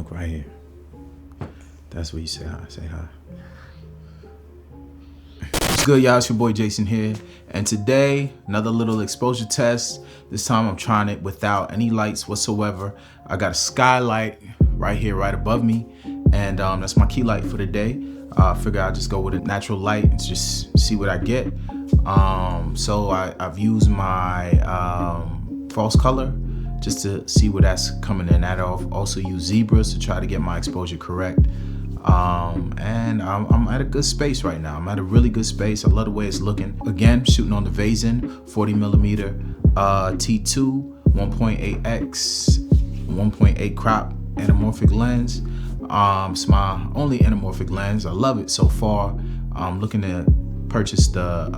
trunk right here. That's where you say hi. Say hi. What's good, y'all? It's your boy Jason here. And today, another little exposure test. This time I'm trying it without any lights whatsoever. I got a skylight right here, right above me. And that's my key light for the day. I figure I'll just go with a natural light and just see what I get. So I've used my false color just to see where that's coming in at. I've also used zebras to try to get my exposure correct. And I'm at a good space right now. I'm at a really good space. I love the way it's looking. Again, shooting on the Vazen 40mm T2 1.8x 1.8 crop anamorphic lens. It's my only anamorphic lens. I love it so far. I'm looking to purchase the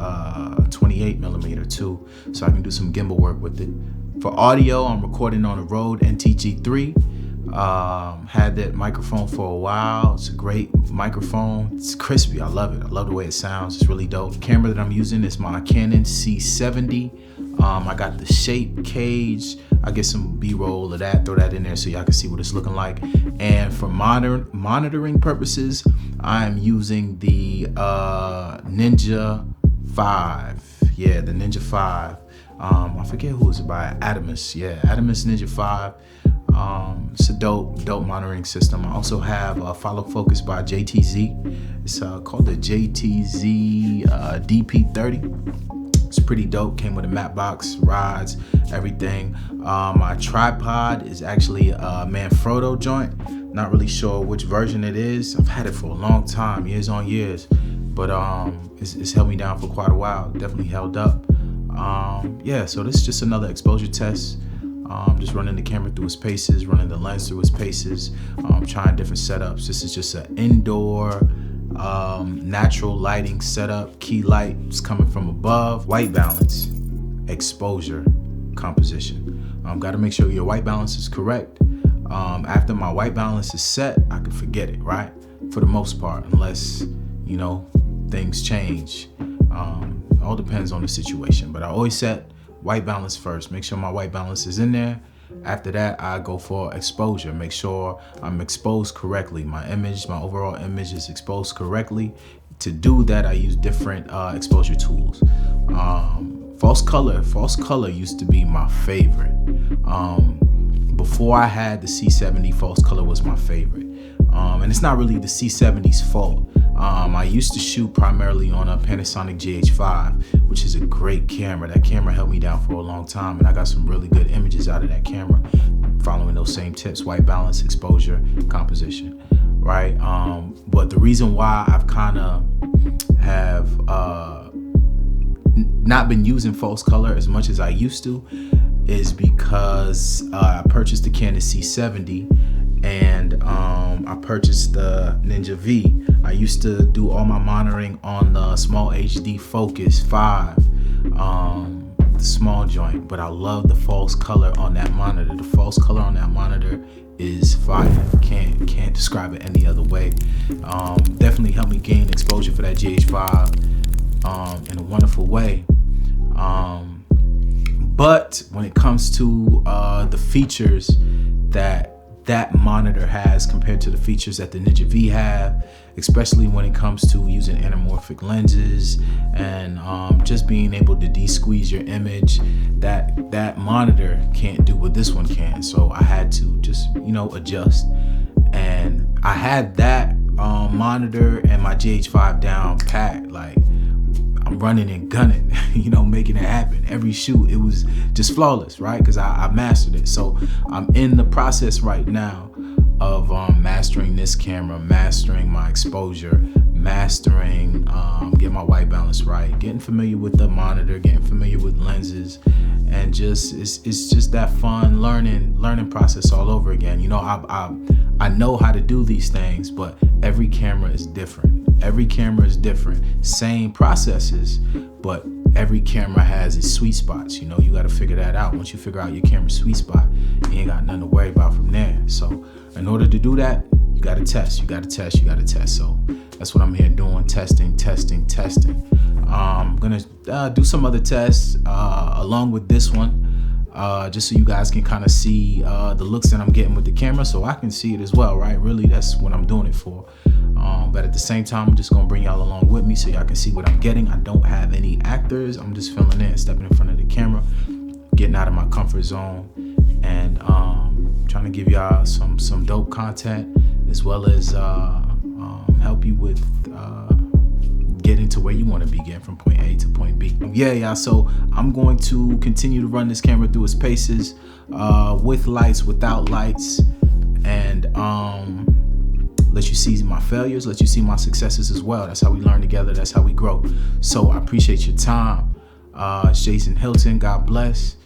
28mm too, so I can do some gimbal work with it. For audio, I'm recording on a Rode NTG3. Had that microphone for a while. It's a great microphone. It's crispy. I love it. I love the way it sounds. It's really dope. The camera that I'm using is my Canon C70. I got the shape cage. I get some B-roll of that, throw that in there so y'all can see what it's looking like. And for monitoring purposes, I'm using the Ninja 5. Yeah, the Ninja 5. I forget who it's by, Adamus. Yeah, Adamus Ninja 5. It's a dope monitoring system. I also have a follow focus by JTZ. It's called the JTZ DP30. It's pretty dope. Came with a matte box, rods, everything. My tripod is actually a Manfrotto joint. Not really sure which version it is. I've had it for a long time, years on years, but it's held me down for quite a while. Definitely held up. Yeah, so this is just another exposure test. Just running the camera through its paces, running the lens through its paces, trying different setups. This is just an indoor natural lighting setup. Key light is coming from above. White balance, exposure, composition. Got to make sure your white balance is correct. After my white balance is set, I can forget it, right? For the most part, unless, you know, things change. All depends on the situation, but I always set white balance first. Make sure my white balance is in there. After that, I go for exposure. Make sure I'm exposed correctly. My overall image is exposed correctly. To do that, I use different exposure tools. False color used to be my favorite. Before I had the C70, false color was my favorite. And it's not really the C70's fault. I used to shoot primarily on a Panasonic GH5, which is a great camera. That camera held me down for a long time, and I got some really good images out of that camera, following those same tips: white balance, exposure, composition, right? But the reason why I've kind of have not been using false color as much as I used to is because I purchased the Canon C70 and I purchased the Ninja V. I used to do all my monitoring on the small HD Focus 5, the small joint, but I love the false color on that monitor. The false color on that monitor is fire. Can't describe it any other way. Definitely helped me gain exposure for that GH5 in a wonderful way. But when it comes to the features that monitor has compared to the features that the Ninja V have, especially when it comes to using anamorphic lenses and just being able to de-squeeze your image, that monitor can't do what this one can. So I had to just, adjust. And I had that monitor and my GH5 down pat. Like, I'm running and gunning, making it happen. Every shoot, it was just flawless, right? Because I mastered it. So I'm in the process right now of mastering this camera, mastering my exposure, mastering getting my white balance right, getting familiar with the monitor, getting familiar with lenses, and just it's just that fun learning process all over again. I know how to do these things, but every camera is different. Every camera is different. Same processes, but every camera has its sweet spots. You got to figure that out. Once you figure out your camera's sweet spot, you ain't got nothing to worry about from there. So in order to do that, you got to test. So that's what I'm here doing, testing. I'm gonna do some other tests along with this one. just so you guys can kind of see the looks that I'm getting with the camera, so I can see it as well, right? Really, that's what I'm doing it for. But at the same time, I'm just gonna bring y'all along with me so y'all can see what I'm getting. I don't have any actors. I'm just filling in, stepping in front of the camera, getting out of my comfort zone, and trying to give y'all some dope content, as well as help you with getting to where you want to be, getting from point A to point B. Yeah, y'all, so I'm going to continue to run this camera through its paces, with lights, without lights, and let you see my failures, let you see my successes as well. That's how we learn together, that's how we grow. So I appreciate your time. It's Jason Hilton, God bless,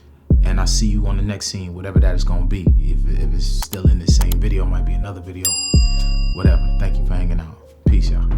and I'll see you on the next scene, whatever that is gonna be. If it's still in the same video, might be another video, whatever. Thank you for hanging out. Peace, y'all.